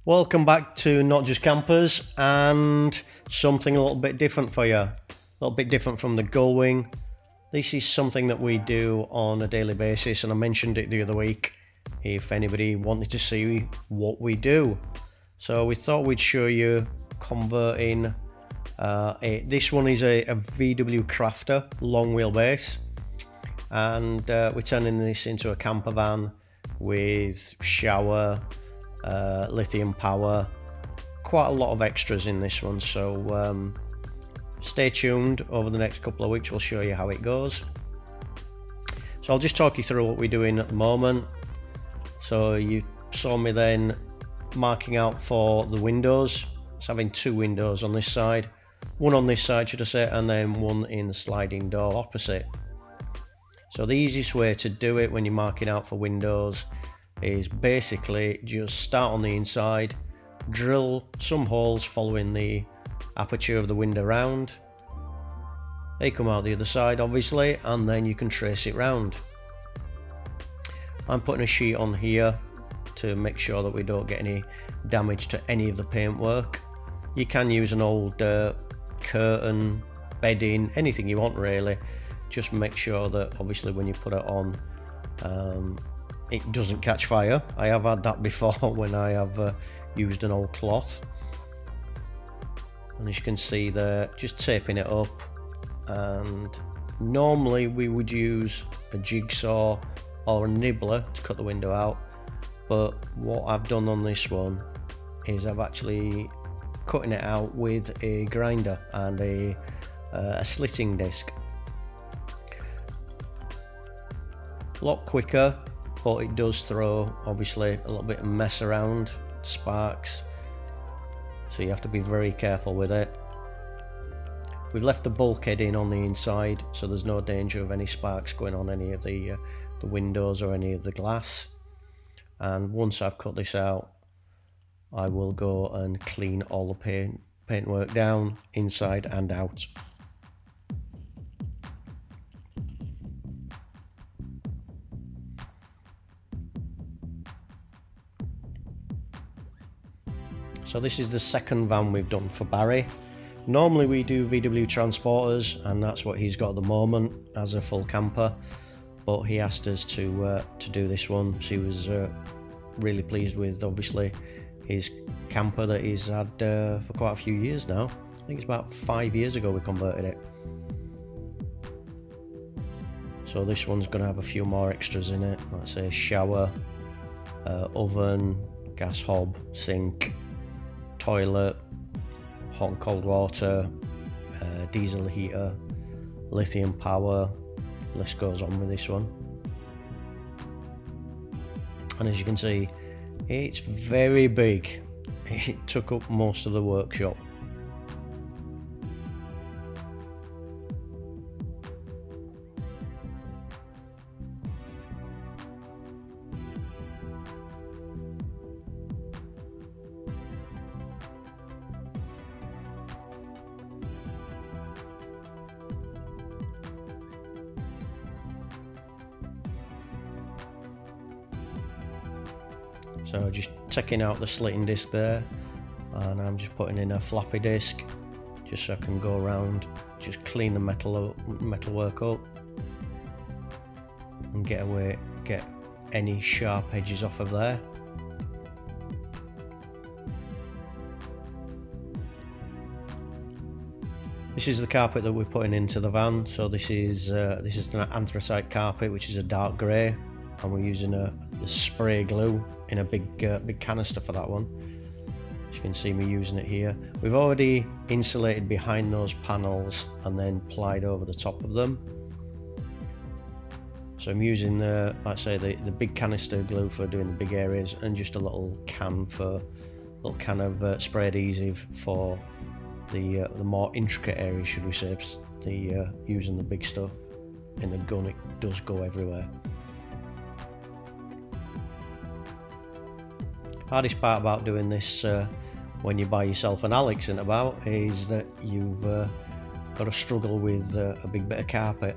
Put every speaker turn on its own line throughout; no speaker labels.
Welcome back to Not Just Campers, and something a little bit different for you. A little bit different from the Gullwing. This is something that we do on a daily basis, and I mentioned it the other week if anybody wanted to see what we do. So we thought we'd show you converting this one is a VW Crafter long wheelbase, and we're turning this into a camper van with shower, lithium power, quite a lot of extras in this one. So stay tuned. Over the next couple of weeks we'll show you how it goes. So I'll just talk you through what we're doing at the moment. So you saw me then marking out for the windows. It's having two windows on this side, one on this side should I say, and then one in the sliding door opposite. So the easiest way to do it when you're marking out for windows is basically just start on the inside, drill some holes following the aperture of the window round. They come out the other side obviously, and then you can trace it round. I'm putting a sheet on here to make sure that we don't get any damage to any of the paintwork. You can use an old curtain, bedding, anything you want really. Just make sure that obviously when you put it on it doesn't catch fire. I have had that before when I have used an old cloth. And as you can see there, just taping it up. And normally we would use a jigsaw or a nibbler to cut the window out, but what I've done on this one is I've actually cutting it out with a grinder and a slitting disc. A lot quicker, but it does throw obviously a little bit of mess around, sparks, so you have to be very careful with it. We've left the bulkhead in on the inside, so there's no danger of any sparks going on any of the windows or any of the glass. And once I've cut this out, I will go and clean all the paintwork down inside and out. So this is the second van we've done for Barry. Normally we do VW transporters, and that's what he's got at the moment as a full camper, but he asked us to do this one. So he was really pleased with obviously his camper that he's had for quite a few years now. I think it's about 5 years ago we converted it. So this one's going to have a few more extras in it, like say shower, oven, gas hob, sink, toilet, hot and cold water, diesel heater, lithium power. List goes on with this one. And as you can see, it's very big. It took up most of the workshop. So just taking out the slitting disc there, and I'm just putting in a floppy disc just so I can go around, just clean the metalwork up and get any sharp edges off of there. This is the carpet that we're putting into the van. So this is an anthracite carpet, which is a dark grey, and we're using the spray glue in a big canister for that one. As you can see me using it here. We've already insulated behind those panels and then plied over the top of them. So I'm using the big canister glue for doing the big areas, and just a little can of spray adhesive for the more intricate areas, should we say. Using the big stuff in the gun, it does go everywhere. Hardest part about doing this when you buy yourself an Alex and about is that you've got to struggle with a big bit of carpet.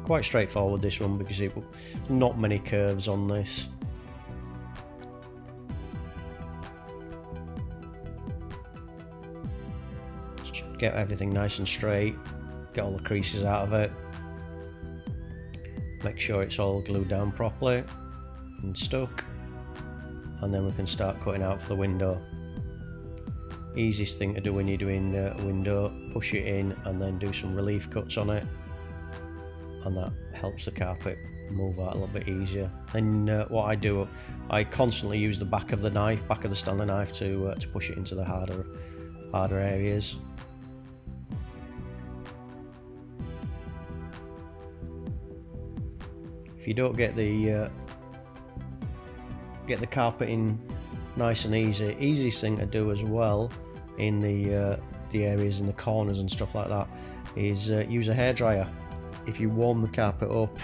Quite straightforward, this one, because not many curves on this. Just get everything nice and straight, get all the creases out of it, make sure it's all glued down properly and stuck, and then we can start cutting out for the window. Easiest thing to do when you're doing a window, push it in and then do some relief cuts on it, and that helps the carpet move out a little bit easier. And what I do, I constantly use the back of the knife, back of the Stanley knife, to push it into the harder areas. If you don't get the carpeting nice and easy, easiest thing to do as well in the areas in the corners and stuff like that is use a hairdryer. If you warm the carpet up,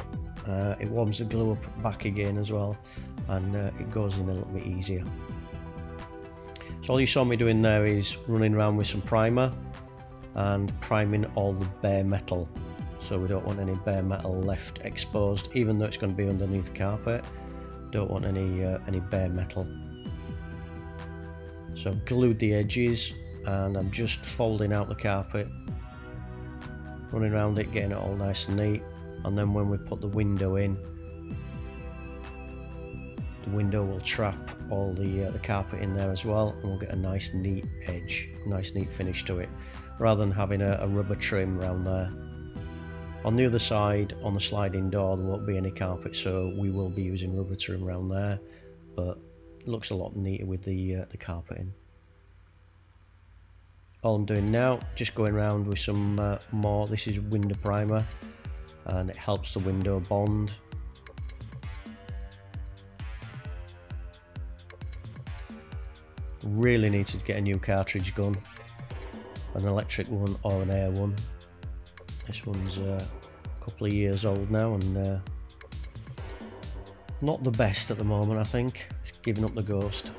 it warms the glue up back again as well, and it goes in a little bit easier. So all you saw me doing there is running around with some primer and priming all the bare metal. So we don't want any bare metal left exposed, even though it's going to be underneath the carpet. Don't want any bare metal. So I've glued the edges and I'm just folding out the carpet, running around it, getting it all nice and neat. And then when we put the window in, the window will trap all the carpet in there as well, and we'll get a nice neat edge, nice neat finish to it, rather than having a rubber trim around there. On the other side, on the sliding door, there won't be any carpet, so we will be using rubber trim around there, but it looks a lot neater with the carpeting. All I'm doing now, just going around with some more, this is window primer, and it helps the window bond. Really need to get a new cartridge gun, an electric one or an air one. This one's a couple of years old now, and not the best at the moment. I think it's giving up the ghost.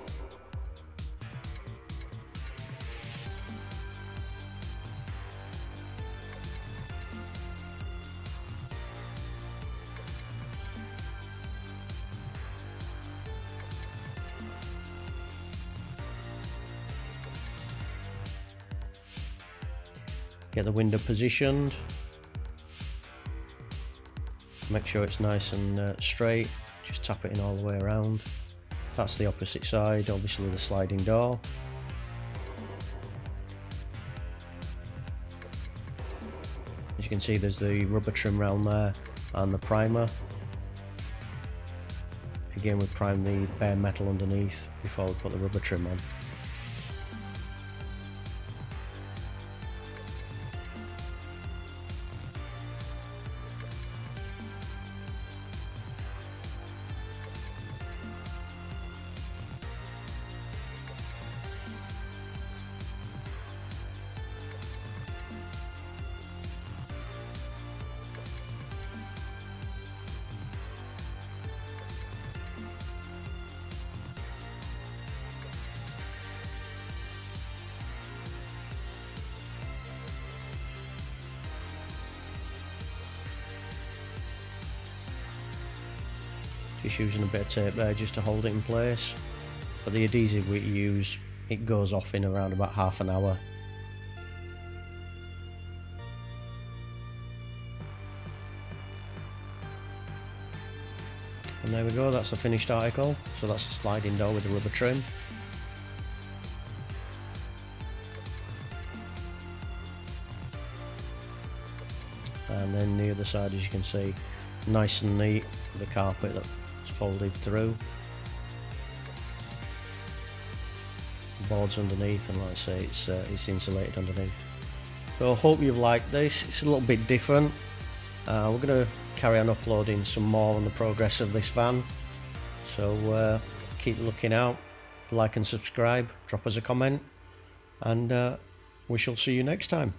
Get the window positioned, make sure it's nice and straight, just tap it in all the way around. That's the opposite side, obviously the sliding door. As you can see, there's the rubber trim around there and the primer. Again, we prime the bare metal underneath before we put the rubber trim on. Just using a bit of tape there just to hold it in place. But the adhesive we use, it goes off in around about half an hour. And there we go, that's the finished article. So that's the sliding door with the rubber trim. And then the other side, as you can see, nice and neat, the carpet that's folded through. Boards underneath, and like I say, it's insulated underneath. So I hope you've liked this. It's a little bit different. We're going to carry on uploading some more on the progress of this van. So keep looking out, like and subscribe, drop us a comment, and we shall see you next time.